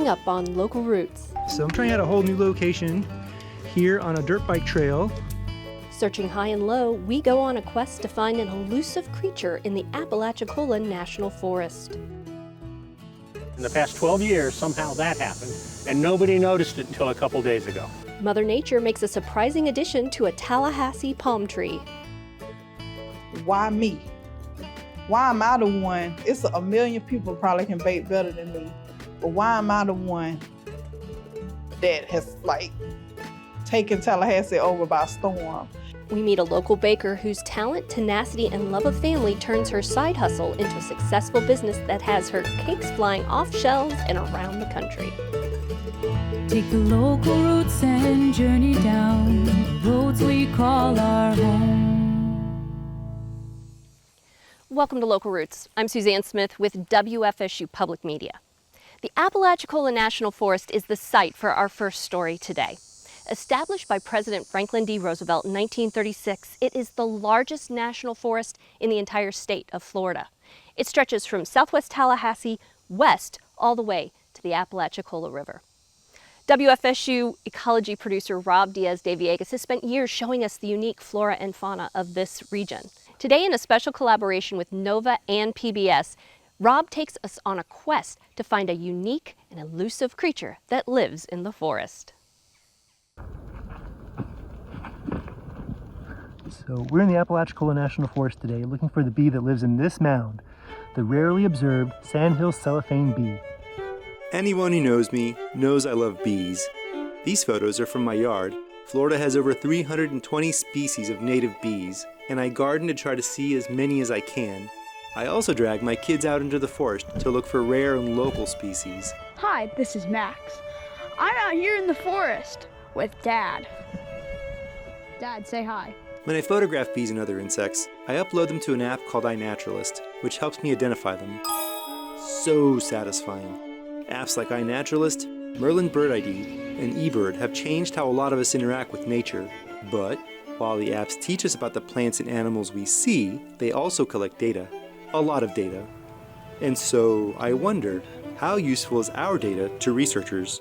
coming up on Local Roots. So I'm trying out a whole new location here on a dirt bike trail. Searching high and low, we go on a quest to find an elusive creature in the Apalachicola National Forest. In the past 12 years, somehow that happened, and nobody noticed it until a couple days ago. Mother Nature makes a surprising addition to a Tallahassee palm tree. Why me? Why am I the one? It's a million people probably can bake better than me, but why am I the one that has taken Tallahassee over by storm? We meet a local baker whose talent, tenacity, and love of family turns her side hustle into a successful business that has her cakes flying off shelves and around the country. Take the local routes and journey down the roads we call our home. Welcome to Local Roots. I'm Suzanne Smith with WFSU Public Media. The Apalachicola National Forest is the site for our first story today. Established by President Franklin D. Roosevelt in 1936, it is the largest national forest in the entire state of Florida. It stretches from southwest Tallahassee west all the way to the Apalachicola River. WFSU ecology producer Rob Diaz de Villegas has spent years showing us the unique flora and fauna of this region. Today, in a special collaboration with NOVA and PBS, Rob takes us on a quest to find a unique and elusive creature that lives in the forest. So we're in the Apalachicola National Forest today looking for the bee that lives in this mound, the rarely observed Sandhills cellophane bee. Anyone who knows me knows I love bees. These photos are from my yard. Florida has over 320 species of native bees, and I garden to try to see as many as I can. I also drag my kids out into the forest to look for rare and local species. Hi, this is Max. I'm out here in the forest with Dad. Dad, say hi. When I photograph bees and other insects, I upload them to an app called iNaturalist, which helps me identify them. So satisfying. Apps like iNaturalist, Merlin Bird ID, and eBird have changed how a lot of us interact with nature. But while the apps teach us about the plants and animals we see, they also collect data. A lot of data. And so I wondered, how useful is our data to researchers?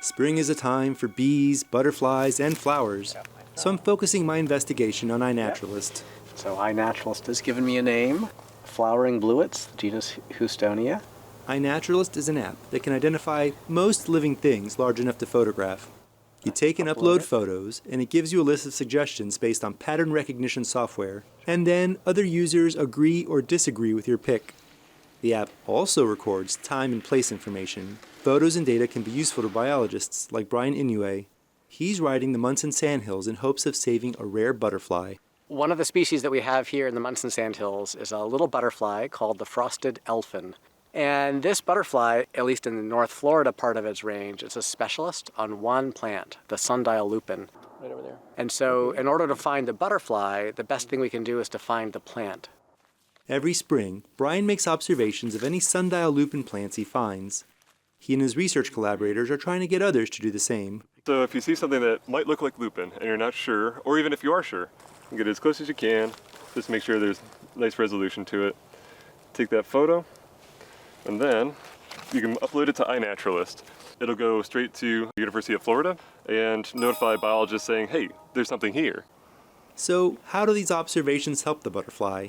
Spring is a time for bees, butterflies, and flowers, so I'm focusing my investigation on iNaturalist. So iNaturalist has given me a name, flowering bluets, genus Houstonia. iNaturalist is an app that can identify most living things large enough to photograph. You take and upload photos, and it gives you a list of suggestions based on pattern recognition software, and then other users agree or disagree with your pick. The app also records time and place information. Photos and data can be useful to biologists like Brian Inouye. He's riding the Munson Sandhills in hopes of saving a rare butterfly. One of the species that we have here in the Munson Sandhills is a little butterfly called the frosted elfin. And this butterfly, at least in the North Florida part of its range, is a specialist on one plant, the sundial lupin. Right over there. And so in order to find the butterfly, the best thing we can do is to find the plant. Every spring, Brian makes observations of any sundial lupin plants he finds. He and his research collaborators are trying to get others to do the same. So if you see something that might look like lupin and you're not sure, or even if you are sure, you get it as close as you can. Just make sure there's nice resolution to it. Take that photo, and then you can upload it to iNaturalist. It'll go straight to the University of Florida and notify biologists saying, hey, there's something here. So how do these observations help the butterfly?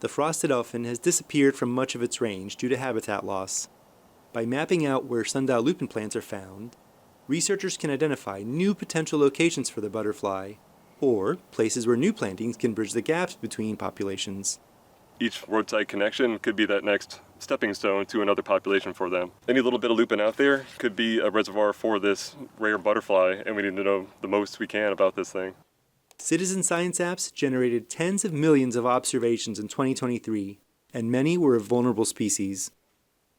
The frosted elfin has disappeared from much of its range due to habitat loss. By mapping out where sundial lupin plants are found, researchers can identify new potential locations for the butterfly, or places where new plantings can bridge the gaps between populations. Each roadside connection could be that next stepping stone to another population for them. Any little bit of lupin out there could be a reservoir for this rare butterfly, and we need to know the most we can about this thing. Citizen science apps generated tens of millions of observations in 2023, and many were of vulnerable species.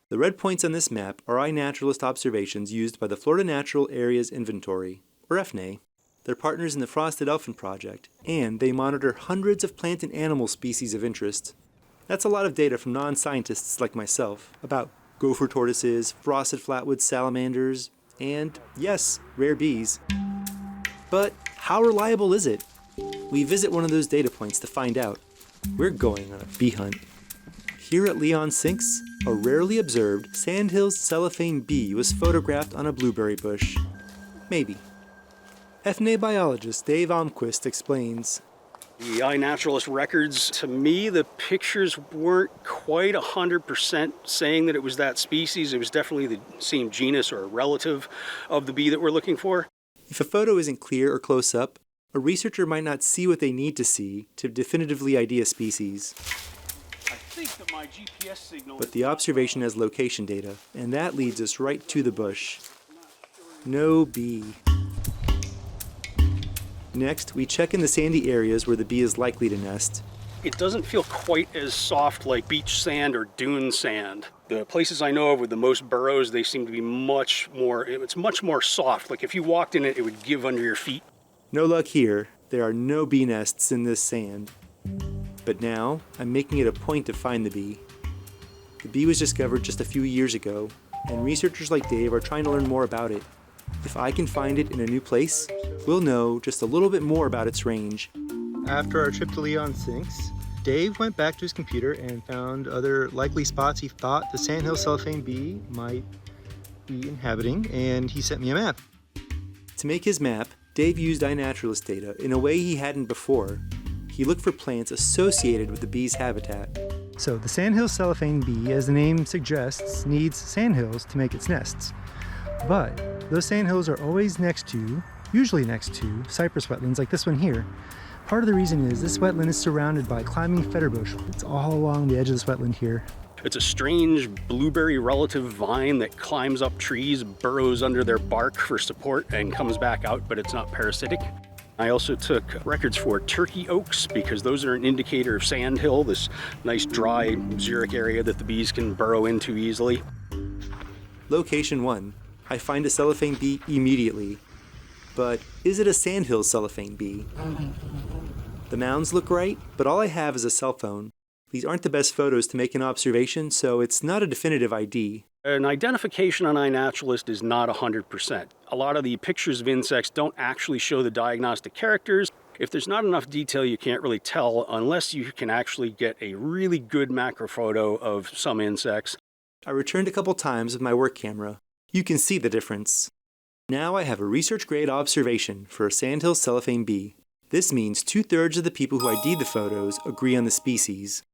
The red points on this map are iNaturalist observations used by the Florida Natural Areas Inventory, or FNA. They're partners in the Frosted Elfin Project, and they monitor hundreds of plant and animal species of interest. That's a lot of data from non-scientists like myself about gopher tortoises, frosted flatwood salamanders, and, yes, rare bees. But how reliable is it? We visit one of those data points to find out. We're going on a bee hunt. Here at Leon Sinks, a rarely observed Sandhills cellophane bee was photographed on a blueberry bush. Maybe. FNA biologist Dave Almquist explains. The iNaturalist records, to me, the pictures weren't quite 100% saying that it was that species. It was definitely the same genus or a relative of the bee that we're looking for. If a photo isn't clear or close up, a researcher might not see what they need to see to definitively ID a species. I think that my GPS signal But the observation has location data, and that leads us right to the bush. No bee. Next, we check in the sandy areas where the bee is likely to nest. It doesn't feel quite as soft like beach sand or dune sand. The places I know of with the most burrows, they seem to be it's much more soft. Like if you walked in it, it would give under your feet. No luck here. There are no bee nests in this sand. But now, I'm making it a point to find the bee. The bee was discovered just a few years ago, and researchers like Dave are trying to learn more about it. If I can find it in a new place, we'll know just a little bit more about its range. After our trip to Leon Sinks, Dave went back to his computer and found other likely spots he thought the Sandhills cellophane bee might be inhabiting, and he sent me a map. To make his map, Dave used iNaturalist data in a way he hadn't before. He looked for plants associated with the bee's habitat. So the Sandhills cellophane bee, as the name suggests, needs sandhills to make its nests. But those sandhills are always usually next to, cypress wetlands like this one here. Part of the reason is this wetland is surrounded by climbing fetterbush. It's all along the edge of this wetland here. It's a strange blueberry relative vine that climbs up trees, burrows under their bark for support, and comes back out, but it's not parasitic. I also took records for turkey oaks because those are an indicator of sandhill, this nice dry xeric area that the bees can burrow into easily. Location 1. I find a cellophane bee immediately. But is it a Sandhills cellophane bee? The mounds look right, but all I have is a cell phone. These aren't the best photos to make an observation, so it's not a definitive ID. An identification on iNaturalist is not 100%. A lot of the pictures of insects don't actually show the diagnostic characters. If there's not enough detail, you can't really tell unless you can actually get a really good macro photo of some insects. I returned a couple times with my work camera. You can see the difference. Now I have a research-grade observation for a Sandhills cellophane bee. This means 2/3 of the people who ID'd the photos agree on the species.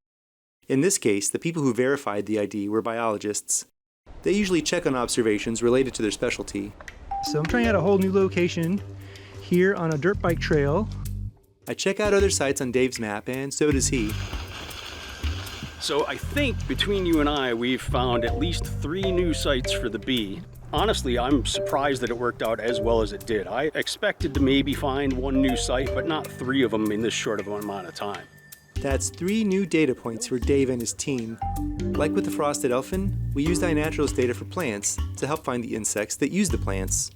In this case, the people who verified the ID were biologists. They usually check on observations related to their specialty. So I'm trying out a whole new location here on a dirt bike trail. I check out other sites on Dave's map, and so does he. So I think between you and I, we've found at least 3 new sites for the bee. Honestly, I'm surprised that it worked out as well as it did. I expected to maybe find 1 new site, but not 3 of them in this short of an amount of time. That's 3 new data points for Dave and his team. Like with the frosted elfin, we used iNaturalist data for plants to help find the insects that use the plants.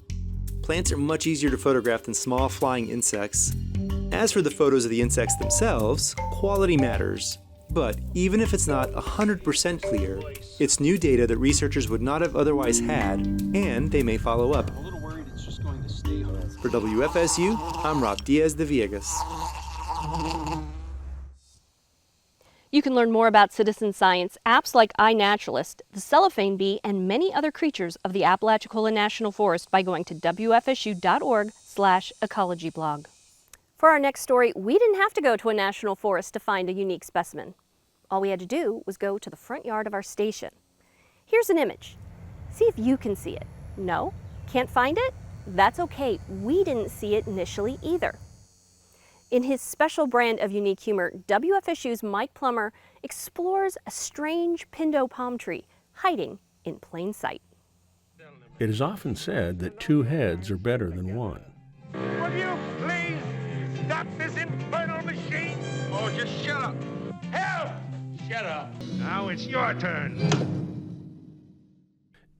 Plants are much easier to photograph than small flying insects. As for the photos of the insects themselves, quality matters. But even if it's not 100% clear, it's new data that researchers would not have otherwise had, and they may follow up. For WFSU, I'm Rob Diaz de Villegas. You can learn more about citizen science, apps like iNaturalist, the cellophane bee, and many other creatures of the Apalachicola National Forest by going to wfsu.org/ecologyblog. For our next story, we didn't have to go to a national forest to find a unique specimen. All we had to do was go to the front yard of our station. Here's an image. See if you can see it. No? Can't find it? That's okay. We didn't see it initially either. In his special brand of unique humor, WFSU's Mike Plummer explores a strange Pindo palm tree hiding in plain sight. It is often said that 2 heads are better than 1. Will you please stop this infernal machine? Oh, just shut up. Help! Shut up. Now it's your turn.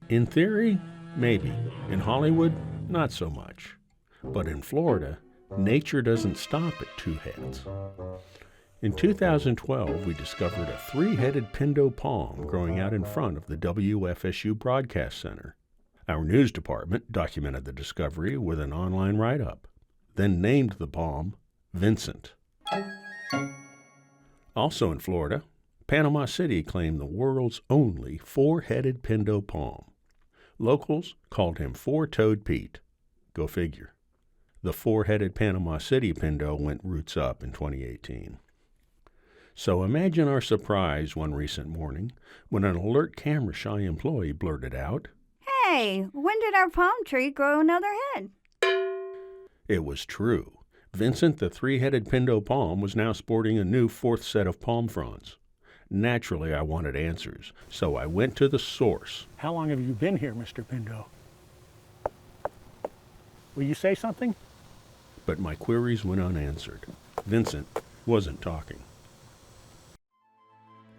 In theory, maybe. In Hollywood, not so much. But in Florida, nature doesn't stop at 2 heads. In 2012, we discovered a 3-headed Pindo Palm growing out in front of the WFSU Broadcast Center. Our news department documented the discovery with an online write-up, then named the palm Vincent. Also in Florida, Panama City claimed the world's only four-headed Pindo Palm. Locals called him Four-Toed Pete. Go figure. The four-headed Panama City Pindo went roots up in 2018. So imagine our surprise one recent morning when an alert camera-shy employee blurted out, "Hey, when did our palm tree grow another head?" It was true. Vincent, the three-headed Pindo Palm, was now sporting a new fourth set of palm fronds. Naturally, I wanted answers, so I went to the source. How long have you been here, Mr. Pindo? Will you say something? But my queries went unanswered. Vincent wasn't talking.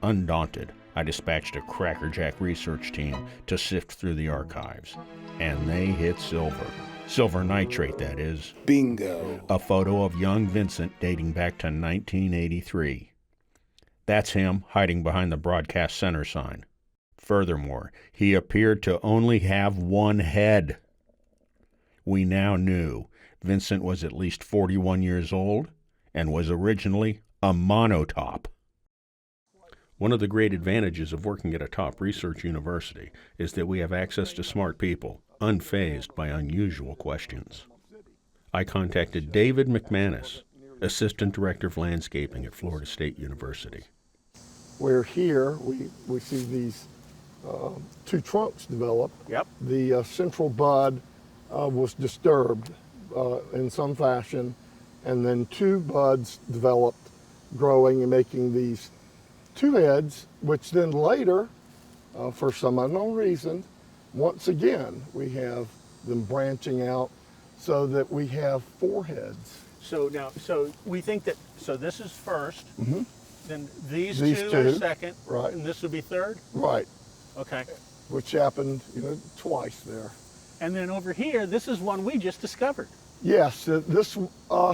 Undaunted, I dispatched a crackerjack research team to sift through the archives. And they hit silver. Silver nitrate, that is. Bingo. A photo of young Vincent dating back to 1983. That's him hiding behind the broadcast center sign. Furthermore, he appeared to only have one head. We now knew Vincent was at least 41 years old and was originally a monotop. One of the great advantages of working at a top research university is that we have access to smart people, unfazed by unusual questions. I contacted David McManus, Assistant Director of Landscaping at Florida State University. We're here, we see these two trunks develop. Yep. The central bud was disturbed in some fashion, and then two buds developed, growing and making these two heads, which then later, for some unknown reason, once again, we have them branching out so that we have four heads. So we think that, so this is first, then these two two are second, right. And this would be third? Right. Okay. Which happened, twice there. And then over here, this is one we just discovered. Yes, this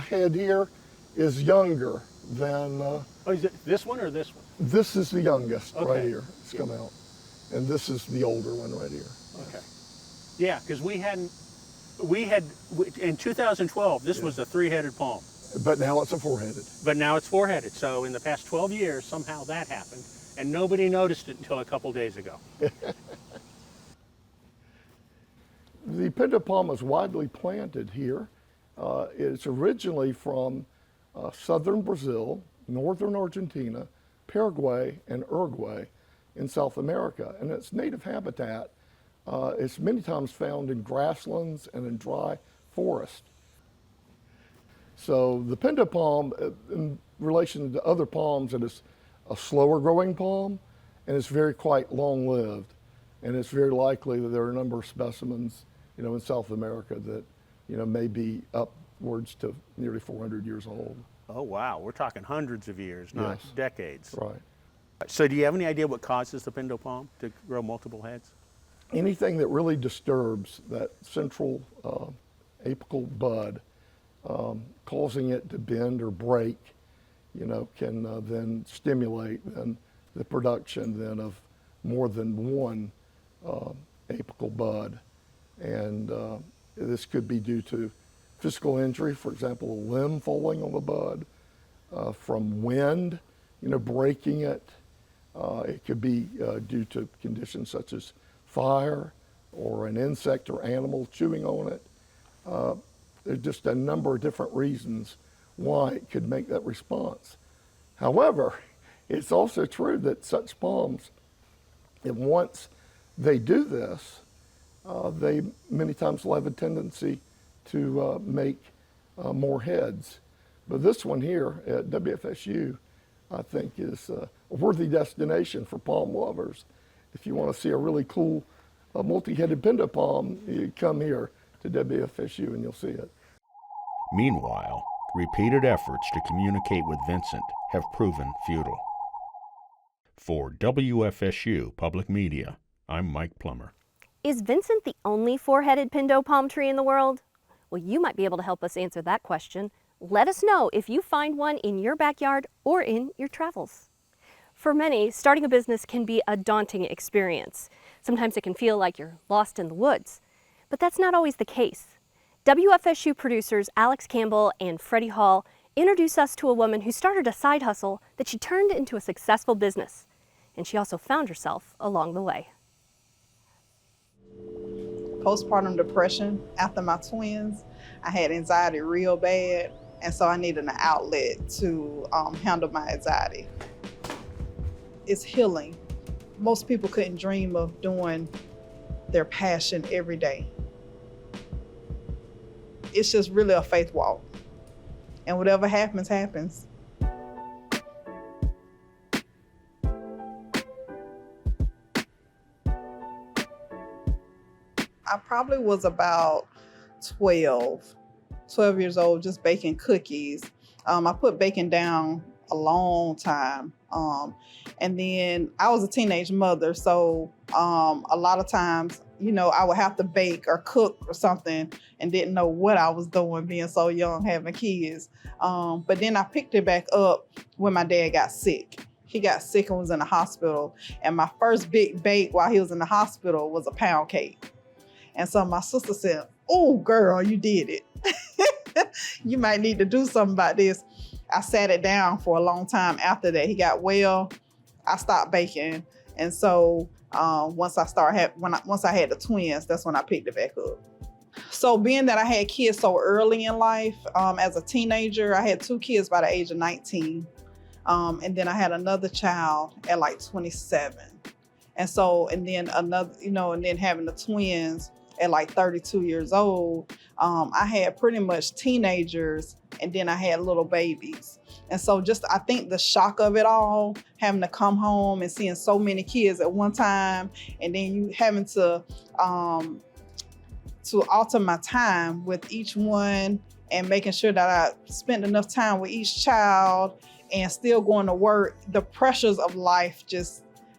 head here is younger than... is it this one or this one? This is the youngest right Okay. here. It's come out. And this is the older one right here. Okay. Yeah, because we had, in 2012, this was a three-headed palm. But now it's a four-headed. But now it's four-headed. So in the past 12 years, somehow that happened, and nobody noticed it until a couple days ago. The Pindo Palm is widely planted here. It's originally from southern Brazil, northern Argentina, Paraguay, and Uruguay in South America. And its native habitat is many times found in grasslands and in dry forest. So the Pindo Palm, in relation to other palms, it is a slower growing palm, and it's quite long-lived. And it's very likely that there are a number of specimens, in South America that, may be upwards to nearly 400 years old. Oh, wow. We're talking hundreds of years, not Yes. decades. Right. So do you have any idea what causes the Pindo Palm to grow multiple heads? Anything that really disturbs that central apical bud, causing it to bend or break, can then stimulate the production then of more than one apical bud. And this could be due to physical injury, for example, a limb falling on the bud, from wind, breaking it. It could be due to conditions such as fire or an insect or animal chewing on it. There's just a number of different reasons why it could make that response. However, it's also true that such palms, and once they do this, they many times will have a tendency to make more heads. But this one here at WFSU, I think, is a worthy destination for palm lovers. If you want to see a really cool multi-headed Pindo Palm, you come here to WFSU and you'll see it. Meanwhile, repeated efforts to communicate with Vincent have proven futile. For WFSU Public Media, I'm Mike Plummer. Is Vincent the only four-headed Pindo palm tree in the world? Well, you might be able to help us answer that question. Let us know if you find one in your backyard or in your travels. For many, starting a business can be a daunting experience. Sometimes it can feel like you're lost in the woods, but that's not always the case. WFSU producers Alex Campbell and Freddie Hall introduce us to a woman who started a side hustle that she turned into a successful business. And she also found herself along the way. Postpartum depression after my twins, I had anxiety real bad, and so I needed an outlet to handle my anxiety. It's healing. Most people couldn't dream of doing their passion every day. It's just really a faith walk. And whatever happens, happens. I probably was about 12 years old, just baking cookies. I put baking down a long time. And then I was a teenage mother, so a lot of times, you know, I would have to bake or cook or something and didn't know what I was doing being so young, having kids. But then I picked it back up when my dad got sick. He got sick and was in the hospital. And my first big bake while he was in the hospital was a pound cake. And so my sister said, "Oh, girl, you did it. You might need to do something about this." I sat it down for a long time after that. He got well, I stopped baking. And so once I had the twins, that's when I picked it back up. So being that I had kids so early in life, as a teenager, I had 2 kids by the age of 19. And then I had another child at like 27. And then having the twins at like 32 years old, I had pretty much teenagers, and then I had little babies. And so I think the shock of it all, having to come home and seeing so many kids at one time, and then you having to alter my time with each one and making sure that I spent enough time with each child and still going to work, the pressures of life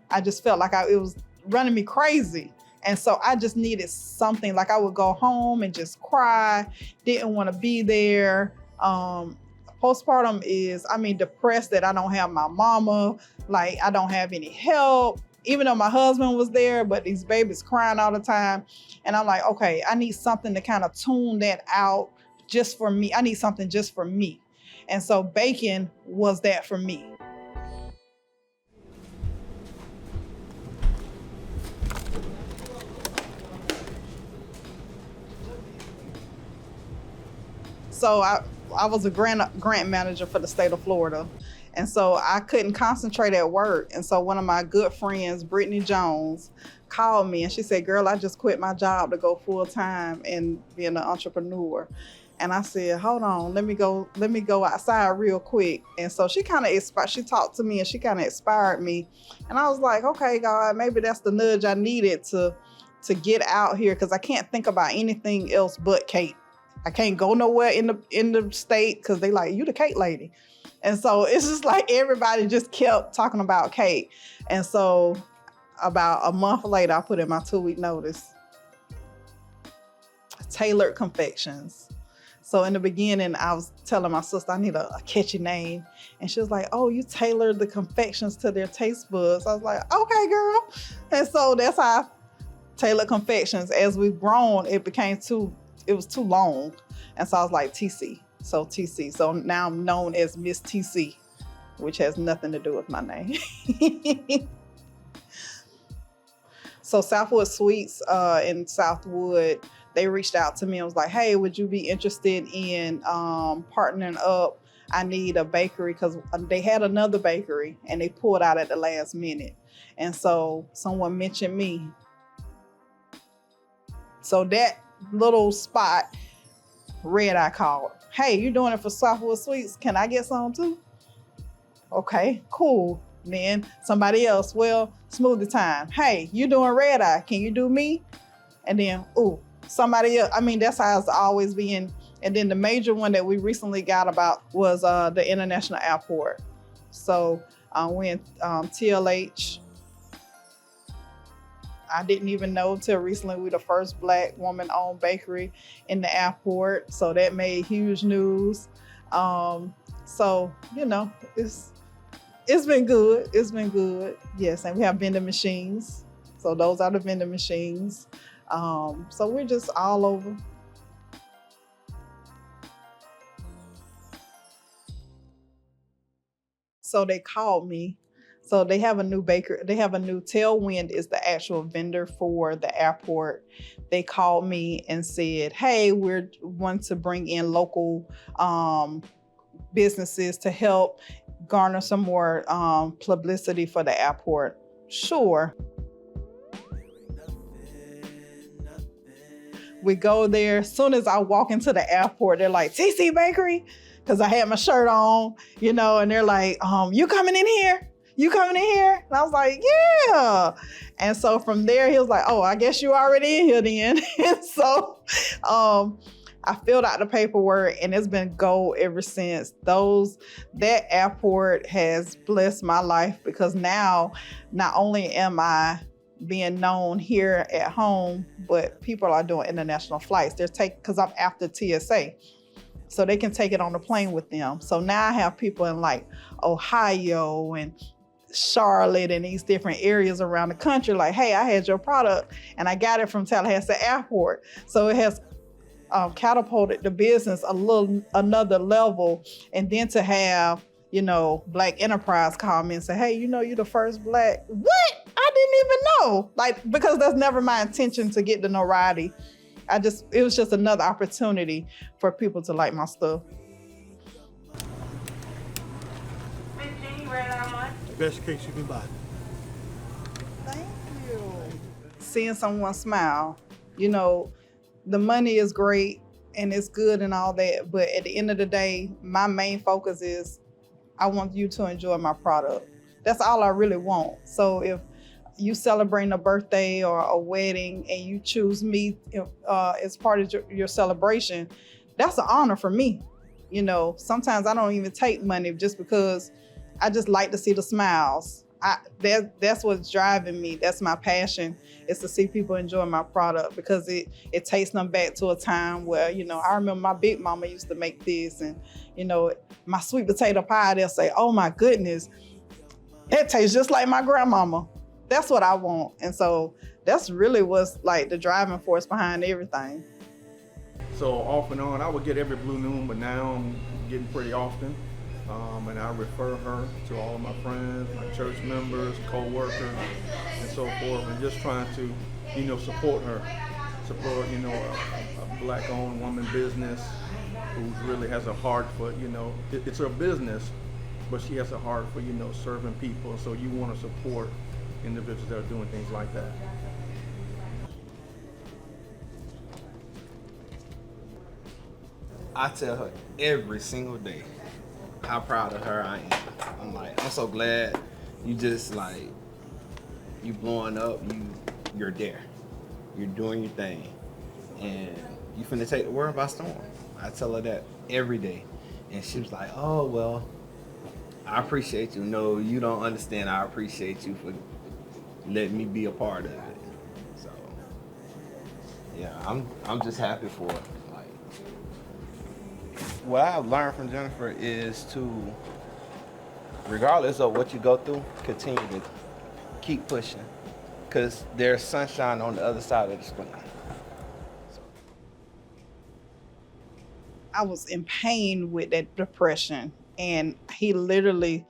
I just felt like it was running me crazy. And so I just needed something. Like I would go home and just cry, didn't want to be there. Postpartum is, depressed that I don't have my mama, like I don't have any help, even though my husband was there, but these babies crying all the time. And I'm like, okay, I need something to kind of tune that out just for me. I need something just for me. And so baking was that for me. So I was a grant manager for the state of Florida. And so I couldn't concentrate at work. And so one of my good friends, Brittany Jones, called me and she said, "Girl, I just quit my job to go full time and being an entrepreneur." And I said, "Hold on, let me go outside real quick." And so she talked to me and she kind of inspired me. And I was like, okay, God, maybe that's the nudge I needed to get out here, because I can't think about anything else but cake. I can't go nowhere in the state because they like, "You the cake lady." And so it's just like everybody just kept talking about cake. And so about a month later, I put in my 2-week notice. Tailored Confections. So in the beginning, I was telling my sister I need a catchy name. And she was like, "Oh, you tailored the confections to their taste buds." I was like, "Okay, girl." And so that's how I Tailored Confections. As we've grown, it was too long. And so I was like, TC. So TC. So now I'm known as Miss TC, which has nothing to do with my name. So Southwood Sweets in Southwood, they reached out to me and was like, "Hey, would you be interested in partnering up? I need a bakery," because they had another bakery and they pulled out at the last minute. And so someone mentioned me. So that little spot, Red Eye called. "Hey, you're doing it for Southwood Sweets. Can I get some too?" Okay, cool. Then somebody else, "Well, Smoothie Time. Hey, you doing Red Eye. Can you do me?" And then, somebody else. That's how it's always been. And then the major one that we recently got about was the International Airport. So we in TLH. I didn't even know until recently we're the first Black woman-owned bakery in the airport. So that made huge news. So, it's been good. It's been good. Yes, and we have vending machines. So those are the vending machines. So we're just all over. So they called me. So they have a new baker. They have a new Tailwind is the actual vendor for the airport. They called me and said, hey, we want to bring in local businesses to help garner some more publicity for the airport. Sure. We go there. As soon as I walk into the airport, they're like, TC Bakery? Because I had my shirt on, you know, and they're like, you coming in here? You coming in here? And I was like, yeah. And so from there, he was like, oh, I guess you already in here then. And so I filled out the paperwork and it's been gold ever since. That airport has blessed my life because now not only am I being known here at home, but people are doing international flights. Because I'm after TSA. So they can take it on the plane with them. So now I have people in like Ohio and Charlotte and these different areas around the country like, hey, I had your product and I got it from Tallahassee Airport. So it has catapulted the business another level. And then to have, you know, Black Enterprise call me and say, hey, you know, you're the first Black. What? I didn't even know. Like, because that's never my intention to get the notoriety. It was just another opportunity for people to like my stuff. Best case you can buy. Thank you. Seeing someone smile, you know, the money is great and it's good and all that, but at the end of the day, my main focus is I want you to enjoy my product. That's all I really want. So if you celebrating a birthday or a wedding and you choose me as part of your celebration, that's an honor for me. You know, sometimes I don't even take money just because I just like to see the smiles. That's what's driving me. That's my passion, is to see people enjoy my product because it takes them back to a time where, you know, I remember my big mama used to make this and, you know, my sweet potato pie, they'll say, oh my goodness, it tastes just like my grandmama. That's what I want. And so that's really what's like the driving force behind everything. So off and on, I would get every blue moon, but now I'm getting pretty often. And I refer her to all of my friends, my church members, co-workers, and so forth, and just trying to, you know, support her. Support, you know, a Black-owned woman business who really has a heart for, you know, it's her business, but she has a heart for, you know, serving people. So you want to support individuals that are doing things like that. I tell her every single day how proud of her I am. I'm so glad you just like, you blowing up, you're there. You're doing your thing. And you finna take the world by storm. I tell her that every day. And she was like, oh, well, I appreciate you. No, you don't understand. I appreciate you for letting me be a part of it. So, yeah, I'm just happy for it. What I've learned from Jennifer is to, regardless of what you go through, continue to keep pushing, because there's sunshine on the other side of the storm. I was in pain with that depression, and he literally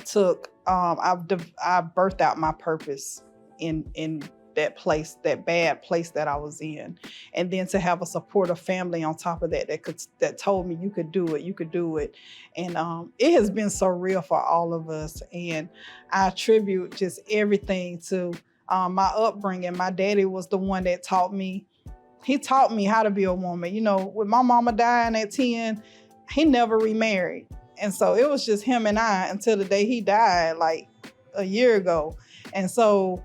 took, I birthed out my purpose in that place, that bad place that I was in. And then to have a supportive family on top of that told me you could do it. And it has been so real for all of us. And I attribute just everything to my upbringing. My daddy was the one that taught me how to be a woman. You know, with my mama dying at 10, he never remarried. And so it was just him and I until the day he died, like a year ago. And so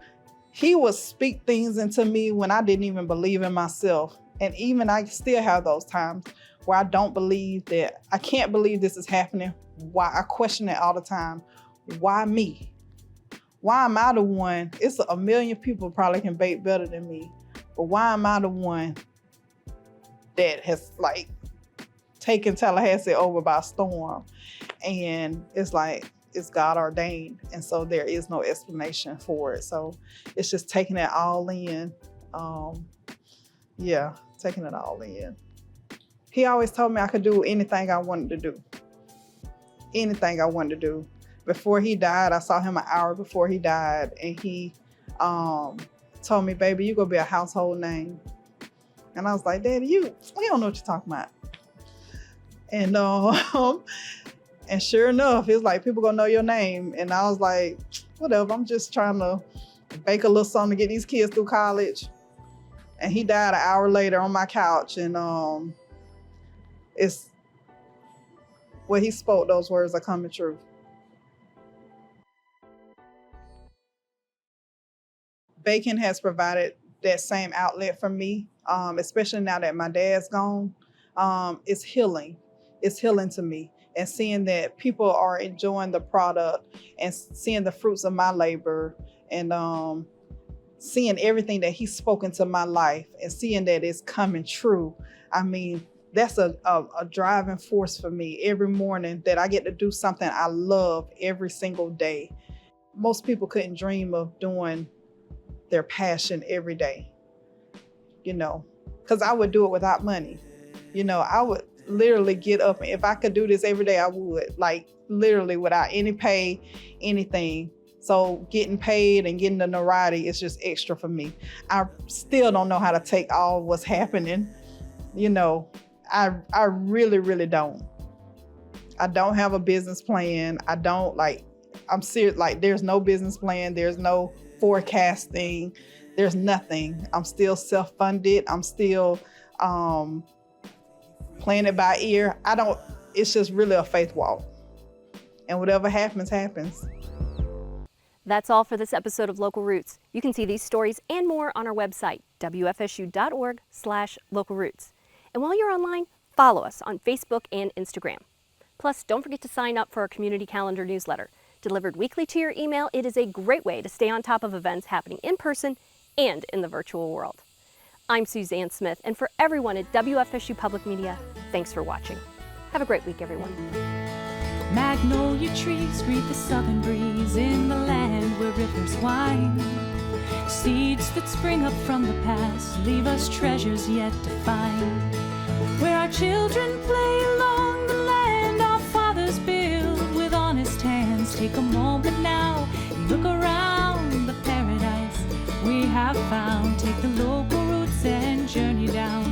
he would speak things into me when I didn't even believe in myself. And even I still have those times where I don't believe that, I can't believe this is happening. Why? I question it all the time. Why me? Why am I the one? It's a million people probably can bake better than me, but why am I the one that has like taken Tallahassee over by storm? And it's like, it's God ordained. And so there is no explanation for it. So it's just taking it all in. Taking it all in. He always told me I could do anything I wanted to do. Anything I wanted to do. before he died, I saw him an hour before he died, and he told me, baby, you're gonna be a household name. And I was like, Daddy, we don't know what you're talking about. And sure enough, it's like, people gonna know your name. And I was like, whatever, I'm just trying to bake a little something to get these kids through college. And he died an hour later on my couch. And it's what he spoke, those words are coming true. Baking has provided that same outlet for me, especially now that my dad's gone. It's healing. It's healing to me. And seeing that people are enjoying the product and seeing the fruits of my labor and seeing everything that he's spoken to my life and seeing that it's coming true. I mean, that's a driving force for me every morning, that I get to do something I love every single day. Most people couldn't dream of doing their passion every day, because I would do it without money. I would literally get up, and if I could do this every day, I would, like literally without any pay, anything. So getting paid and getting the notoriety is just extra for me. I still don't know how to take all what's happening. I really, really don't. I don't have a business plan. I'm serious, there's no business plan. There's no forecasting. There's nothing. I'm still self-funded. I'm still playing it by ear. It's just really a faith walk. And whatever happens, happens. That's all for this episode of Local Roots. You can see these stories and more on our website, wfsu.org/localroots. And while you're online, follow us on Facebook and Instagram. Plus, don't forget to sign up for our community calendar newsletter. Delivered weekly to your email, it is a great way to stay on top of events happening in person and in the virtual world. I'm Suzanne Smith, and for everyone at WFSU Public Media, thanks for watching. Have a great week, everyone. Magnolia trees greet the southern breeze in the land where rivers wind. Seeds that spring up from the past leave us treasures yet to find. Where our children play along the land our fathers build with honest hands. Take a moment now and look around the paradise we have found. Take the local roots and journey down